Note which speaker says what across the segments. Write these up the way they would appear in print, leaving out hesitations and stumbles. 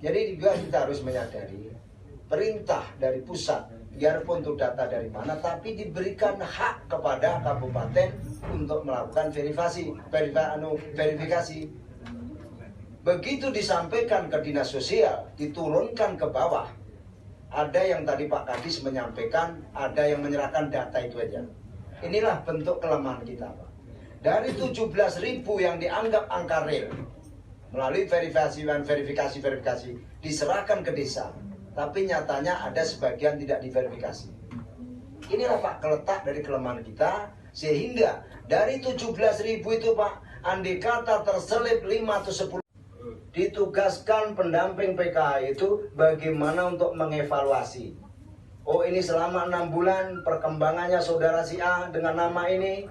Speaker 1: Jadi juga kita harus menyadari perintah dari pusat, biarpun itu data dari mana, tapi diberikan hak kepada kabupaten untuk melakukan verifikasi. Begitu disampaikan ke dinas sosial, diturunkan ke bawah. Ada yang tadi Pak Kadis menyampaikan, ada yang menyerahkan data itu aja. Inilah bentuk kelemahan kita, Pak. Dari 17.000 yang dianggap angka real, melalui verifikasi diserahkan ke desa, tapi nyatanya ada sebagian tidak diverifikasi. Inilah Pak keletak dari kelemahan kita, sehingga dari 17.000 itu Pak, andai kata terselip 5 atau 10, ditugaskan pendamping PKH itu bagaimana untuk mengevaluasi. Oh, ini selama 6 bulan perkembangannya saudara si A dengan nama ini,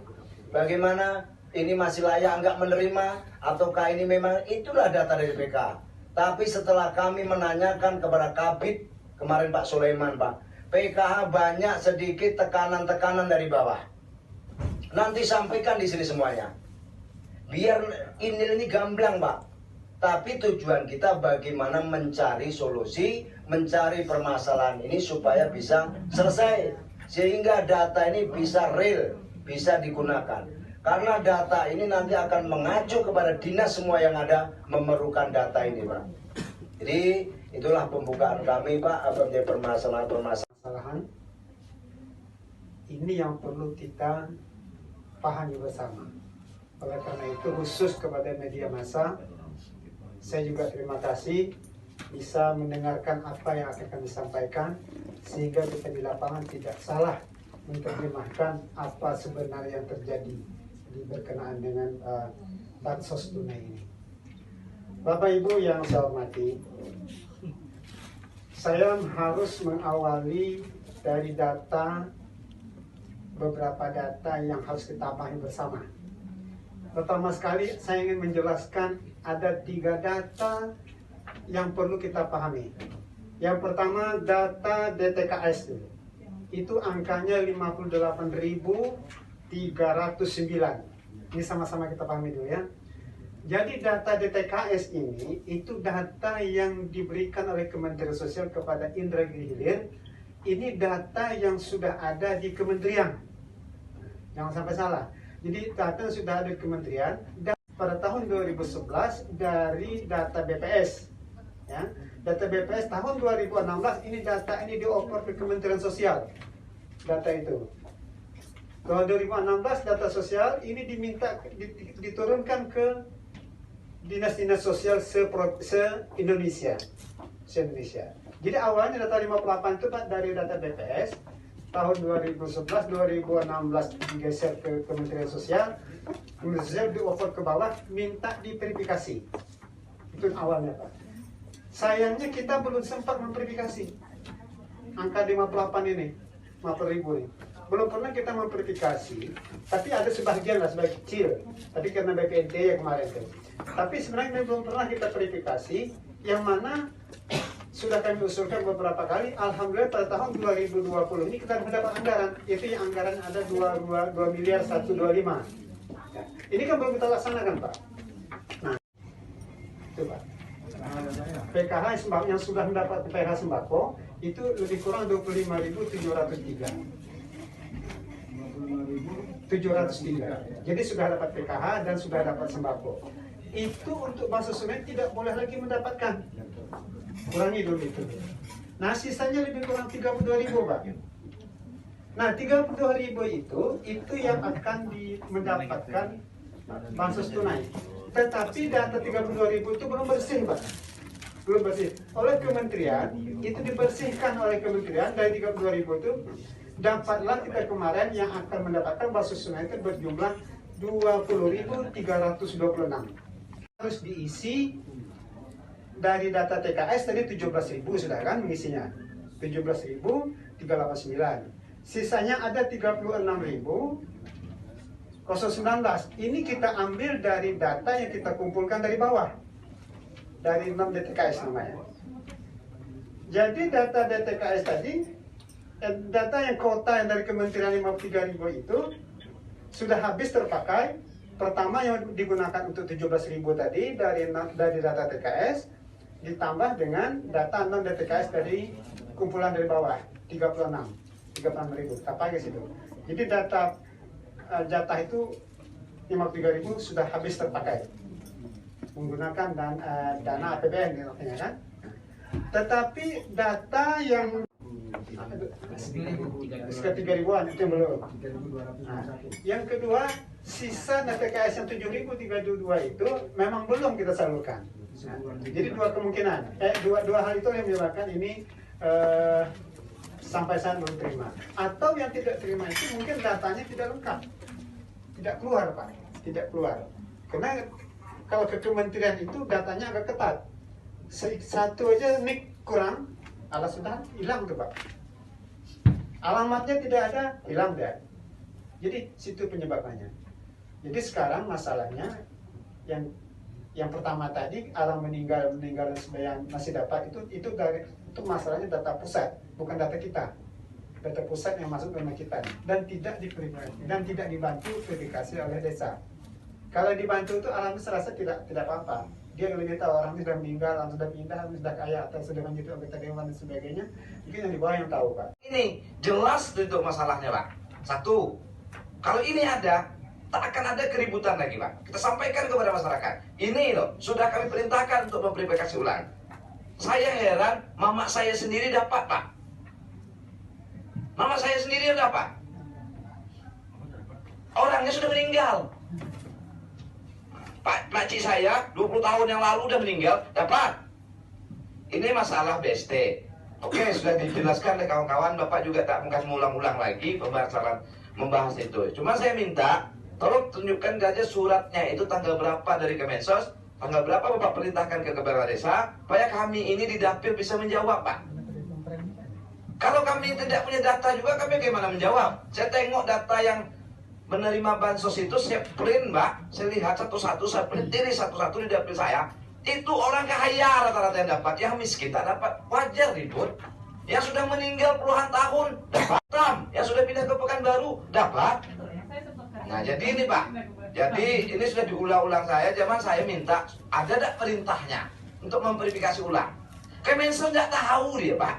Speaker 1: bagaimana? Ini masih layak enggak menerima, ataukah ini memang itulah data dari PKH. Tapi setelah kami menanyakan kepada Kabid kemarin Pak Sulaiman, Pak, PKH banyak sedikit tekanan-tekanan dari bawah. Nanti sampaikan di sini semuanya. Biar ini gamblang, Pak. Tapi tujuan kita bagaimana mencari solusi, mencari permasalahan ini supaya bisa selesai. Sehingga data ini bisa real, bisa digunakan. Karena data ini nanti akan mengacu kepada dinas semua yang ada memerlukan data ini, Pak. Jadi itulah pembukaan kami, Pak, apa menjadi permasalahan
Speaker 2: ini yang perlu kita pahami bersama. Oleh karena itu khusus kepada media massa, saya juga terima kasih bisa mendengarkan apa yang akan kami sampaikan, sehingga kita di lapangan tidak salah menerjemahkan apa sebenarnya yang terjadi berkenaan dengan bansos tunai ini. Bapak Ibu yang saya hormati, saya harus mengawali dari beberapa data yang harus kita pahami bersama. Pertama sekali saya ingin menjelaskan ada 3 data yang perlu kita pahami. Yang pertama data DTKS itu angkanya 58.309. Ini sama-sama kita pahami dulu ya. Jadi data DTKS ini itu data yang diberikan oleh Kementerian Sosial kepada Indra Giri Hilir. Ini data yang sudah ada di kementerian. Jangan sampai salah. Jadi data yang sudah ada di kementerian dan pada tahun 2011 dari data BPS. Ya. Data BPS tahun 2016 ini data ini dioper ke Kementerian Sosial. Data itu. Tahun 2016 data sosial ini diturunkan ke dinas-dinas sosial se-Indonesia. Jadi awalnya data 58 itu Pak dari data BPS, tahun 2011, 2016 digeser ke Kementerian Sosial, Kementerian Sosial dioper ke bawah, minta diverifikasi. Itu awalnya Pak. Sayangnya kita belum sempat memverifikasi angka 58 ini, 50.000 ini. Belum pernah kita memverifikasi, tapi ada sebagian lah, sebagian kecil. Tapi karena BPNT ya kemarin kan. Tapi sebenarnya belum pernah kita verifikasi, yang mana sudah kami usulkan beberapa kali. Alhamdulillah pada tahun 2020 ini kita mendapat anggaran. Itu yang anggaran ada 2 miliar 125. Ya. Ini kan belum kita laksanakan Pak. Nah, itu Pak. PKH yang sudah mendapat PKH sembako itu lebih kurang 25.703. 703. Jadi sudah dapat PKH dan sudah dapat sembako. Itu untuk bansos tunai tidak boleh lagi mendapatkan. Kurangi dulu itu. Nah, sisanya lebih kurang 32.000, Pak. Nah, 32.000 itu yang akan mendapatkan bansos tunai. Tetapi data 32.000 itu belum bersih, Pak. Belum bersih. Oleh kementerian, itu dibersihkan oleh kementerian dari 32.000 itu. Dapatlah kita kemarin yang akan mendapatkan bansos tunai itu berjumlah 20.326. Harus diisi dari data TKS tadi 17.000 sudah kan mengisinya. 17.389. Sisanya ada 36.019. Ini kita ambil dari data yang kita kumpulkan dari bawah. Dari 6 DTKS namanya. Jadi data DTKS tadi, data yang kota yang dari Kementerian 53.000 itu sudah habis terpakai. Pertama yang digunakan untuk 17.000 tadi dari data TKS, ditambah dengan data non DTKS dari kumpulan dari bawah 36 ribu kita pakai situ. Jadi data jatah itu 53.000 sudah habis terpakai menggunakan dana APBN ya kan. Tetapi data yang sekitar 3.000-an itu yang belum. Nah, yang kedua, sisa DTKS yang 7.032 itu memang belum kita salurkan. Nah, jadi dua kemungkinan, dua hal itu yang menyebabkan ini sampai saat belum terima. Atau yang tidak terima itu mungkin datanya tidak lengkap, tidak keluar Pak, tidak keluar. Karena kalau ke kementerian itu datanya agak ketat. Satu aja nik kurang, alas sudah hilang tuh Pak. Alamatnya tidak ada, hilang deh. Jadi situ penyebabnya. Jadi sekarang masalahnya yang pertama tadi orang meninggal dan sebagian masih dapat itu masalahnya data pusat, bukan data kita. Data pusat yang masuk ke rumah kita dan tidak diperhatikan dan tidak dibantu verifikasi oleh desa. Kalau dibantu itu alhamdulillah serasa tidak apa-apa. Dia lebih tahu orang sudah meninggal, orang sudah pindah, orang sudah kaya atau sudah menjadi anggota dewan dan sebagainya. Mungkin yang di bawah yang tahu Pak.
Speaker 1: Ini jelas itu masalahnya Pak. Satu, kalau ini ada, tak akan ada keributan lagi Pak. Kita sampaikan kepada masyarakat. Ini loh, sudah kami perintahkan untuk memverifikasi ulang. Saya heran, mama saya sendiri dapat Pak. Mama saya sendiri dapat. Orangnya sudah meninggal. Pak cik saya 20 tahun yang lalu udah meninggal, dapat. Ini masalah BST. Oke, sudah dijelaskan oleh kawan-kawan, Bapak juga tak mungkin mengulang-ulang lagi membahas itu. Cuma saya minta, tolong tunjukkan saja suratnya itu tanggal berapa dari Kemensos, tanggal berapa Bapak perintahkan ke kepala desa, supaya kami ini di dapil bisa menjawab Pak. Kalau kami tidak punya data juga, kami bagaimana menjawab? Saya tengok data yang menerima bansos itu, saya print Mbak, saya lihat satu-satu, saya print diri satu-satu di dapil saya. Itu orang kaya rata-rata yang dapat, yang miskin tak dapat, wajar ribut. Yang sudah meninggal puluhan tahun, dapat. Yang sudah pindah ke Pekanbaru, dapat. Nah jadi ini Pak, jadi ini sudah diulang-ulang saya minta, ada tak perintahnya untuk memverifikasi ulang. Kemensos tidak tahu dia Pak.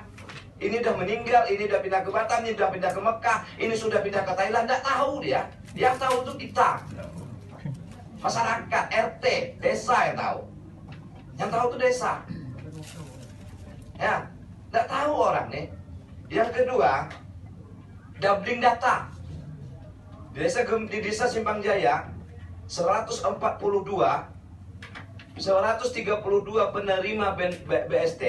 Speaker 1: Ini udah meninggal, ini udah pindah ke Batam, ini udah pindah ke Mekah, ini sudah pindah ke Thailand, tidak tahu dia. Yang tahu itu kita, masyarakat, RT, desa yang tahu. Yang tahu itu desa. Ya, tidak tahu orang nih. Yang kedua, doubling data. Di desa Simpang Jaya, 132 penerima BST,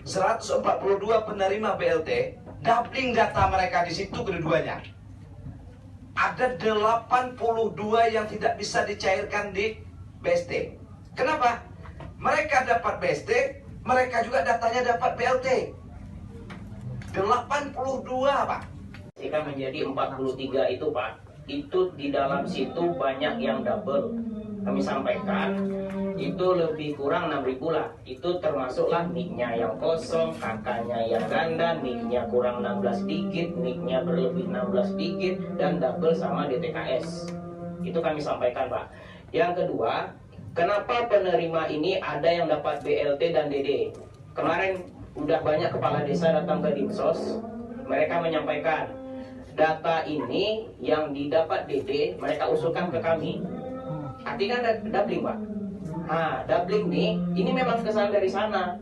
Speaker 1: 142 penerima BLT, doubling data mereka di situ keduanya. Ada 82 yang tidak bisa dicairkan di BST. Kenapa? Mereka dapat BST, mereka juga datanya dapat BLT. 82 Pak.
Speaker 3: Jika menjadi 43 itu Pak, itu di dalam situ banyak yang double. Kami sampaikan itu lebih kurang 6.000 lah. Itu termasuklah nicknya yang kosong, kakaknya yang ganda, nicknya kurang 16 dikit, nicknya berlebih 16 dikit, dan double sama DTKS. Itu kami sampaikan Pak. Yang kedua, kenapa penerima ini ada yang dapat BLT dan DD? Kemarin udah banyak kepala desa datang ke Dinsos, mereka menyampaikan data ini yang didapat DD mereka usulkan ke kami. Artinya doubling Pak. Nah, doubling ini memang kesalahan dari sana.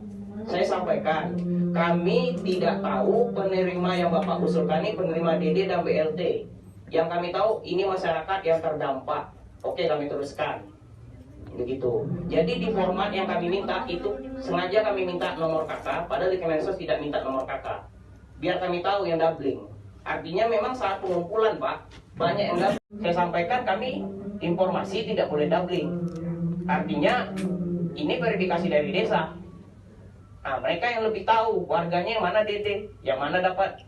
Speaker 3: Saya sampaikan, kami tidak tahu penerima yang Bapak usulkan ini penerima DD dan BLT. Yang kami tahu ini masyarakat yang terdampak. Oke, kami teruskan. Begitu. Jadi di format yang kami minta itu sengaja kami minta nomor kakak, padahal di Kemensos tidak minta nomor kakak. Biar kami tahu yang doubling. Artinya memang saat pengumpulan Pak, banyak yang doubling. Saya sampaikan kami informasi tidak boleh doubling. Artinya ini verifikasi dari desa. Nah, mereka yang lebih tahu warganya yang mana DD, yang mana dapat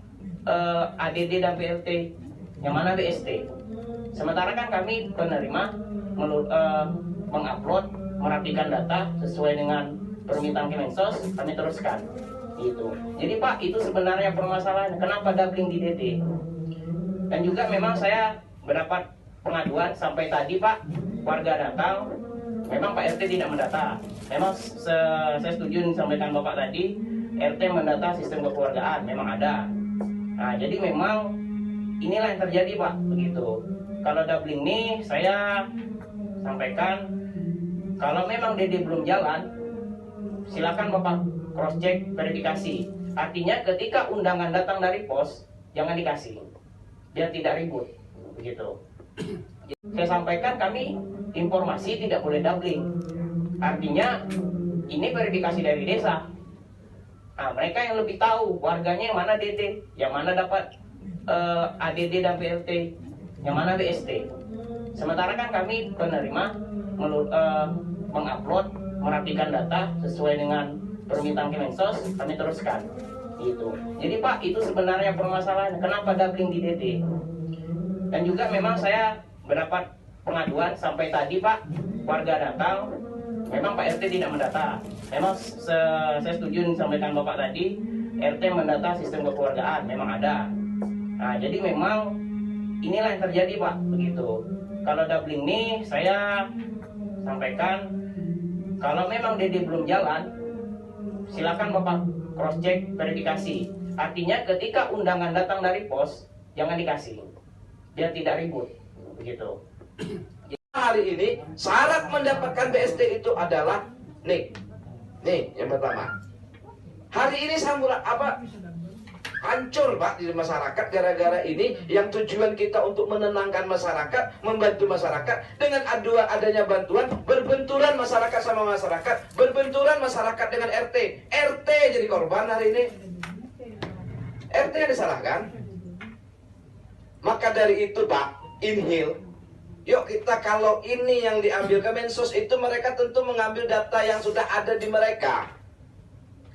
Speaker 3: ADD dan BLT, yang mana BST. Sementara kan kami penerima mengupload, merapikan data sesuai dengan permintaan Kemensos, kami teruskan. Gitu. Jadi Pak, itu sebenarnya permasalahan kenapa doubling di DD. Dan juga memang saya mendapat pengaduan sampai tadi Pak, warga datang, memang Pak RT tidak mendata. Memang saya setuju yang disampaikan Bapak tadi, RT mendata sistem kekeluargaan, memang ada. Nah, jadi memang inilah yang terjadi Pak, begitu. Kalau doubling ini saya sampaikan, kalau memang DD belum jalan, silakan Bapak cross check verifikasi. Artinya ketika undangan datang dari pos, jangan dikasih, biar tidak ribut, begitu. Saya sampaikan kami informasi tidak boleh doubling. Artinya ini verifikasi dari desa. Nah, mereka yang lebih tahu warganya yang mana DD, yang mana dapat ADD dan PLT, yang mana BST. Sementara kan kami penerima mengupload, merapikan data sesuai dengan permintaan Kemensos, kami teruskan. Gitu. Jadi Pak, itu sebenarnya permasalahan kenapa doubling di DD. Dan juga memang saya mendapat pengaduan sampai tadi Pak, warga datang, memang Pak RT tidak mendata. Memang saya setuju yang disampaikan Bapak tadi, RT mendata sistem kekeluargaan, memang ada. Nah, jadi memang inilah yang terjadi Pak, begitu. Kalau doubling ini saya sampaikan, kalau memang DD belum jalan, silakan Bapak cross check verifikasi. Artinya ketika undangan datang dari pos, jangan dikasih, biar tidak ribut, begitu.
Speaker 4: Hari ini syarat mendapatkan BST itu adalah nih yang pertama. Hari ini hancur Pak di masyarakat gara-gara ini yang tujuan kita untuk menenangkan masyarakat, membantu masyarakat dengan adanya bantuan, berbenturan masyarakat sama masyarakat, berbenturan masyarakat dengan RT. RT jadi korban hari ini. RT yang disalahkan. Maka dari itu Pak, inhil. Yuk kita, kalau ini yang diambil Kemensos itu mereka tentu mengambil data yang sudah ada di mereka.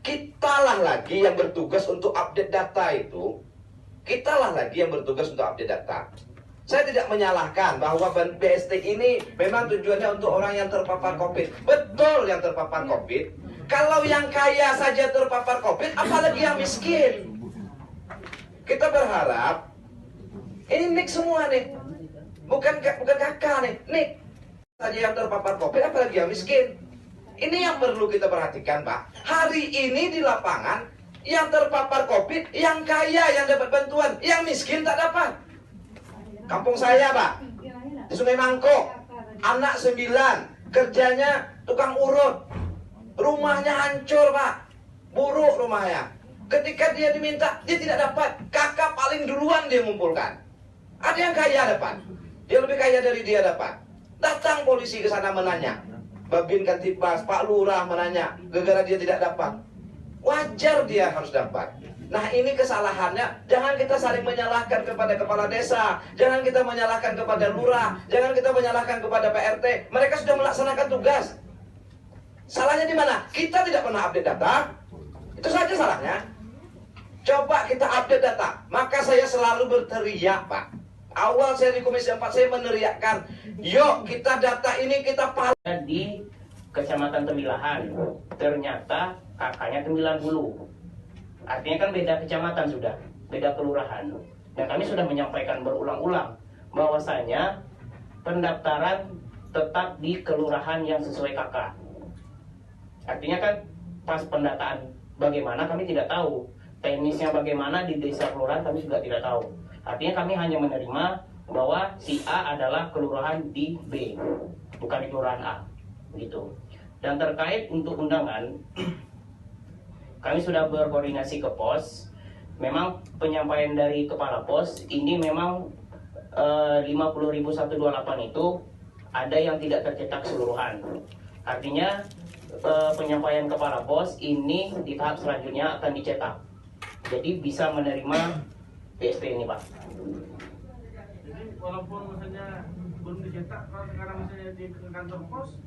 Speaker 4: Kitalah lagi yang bertugas untuk update data itu. Kitalah lagi yang bertugas untuk update data. Saya tidak menyalahkan bahwa BST ini memang tujuannya untuk orang yang terpapar COVID. Betul yang terpapar COVID. Kalau yang kaya saja terpapar COVID, apalagi yang miskin. Kita berharap ini nik semua nih. Bukan kakak nih. Nik saja yang terpapar COVID, apalagi yang miskin. Ini yang perlu kita perhatikan Pak. Hari ini di lapangan yang terpapar COVID, yang kaya yang dapat bantuan, yang miskin tak dapat. Kampung saya Pak, di Sungai Mangkok, anak 9, kerjanya tukang urut, rumahnya hancur Pak, buruk rumahnya. Ketika dia diminta, dia tidak dapat. Kakak paling duluan dia mengumpulkan. Ada yang kaya dapat, dia lebih kaya dari dia dapat. Datang polisi ke sana menanya, Babin Kantipmas, Pak Lurah menanya, gara-gara dia tidak dapat. Wajar dia harus dapat. Nah ini kesalahannya, jangan kita saling menyalahkan kepada kepala desa, jangan kita menyalahkan kepada lurah, jangan kita menyalahkan kepada PRT. Mereka sudah melaksanakan tugas. Salahnya di mana? Kita tidak pernah update data. Itu saja salahnya. Coba kita update data. Maka saya selalu berteriak Pak. Awal saya di Komisi 4 saya meneriakkan, yuk kita data ini kita
Speaker 3: di Kecamatan Tembilahan. Ternyata kakaknya Tembilan Hulu. Artinya kan beda kecamatan sudah, beda kelurahan. Dan kami sudah menyampaikan berulang-ulang bahwasanya pendaftaran tetap di kelurahan yang sesuai kakak. Artinya kan pas pendataan bagaimana kami tidak tahu. Teknisnya bagaimana di desa kelurahan kami juga tidak tahu. Artinya kami hanya menerima bahwa si A adalah kelurahan di B, bukan di kelurahan A, gitu. Dan terkait untuk undangan, kami sudah berkoordinasi ke pos. Memang penyampaian dari kepala pos ini memang 50.128 itu ada yang tidak tercetak keseluruhan. Artinya penyampaian kepala pos ini di tahap selanjutnya akan dicetak. Jadi bisa menerima BST ini Pak.
Speaker 5: Jadi walaupun misalnya belum dicetak, kalau sekarang misalnya di kantor pos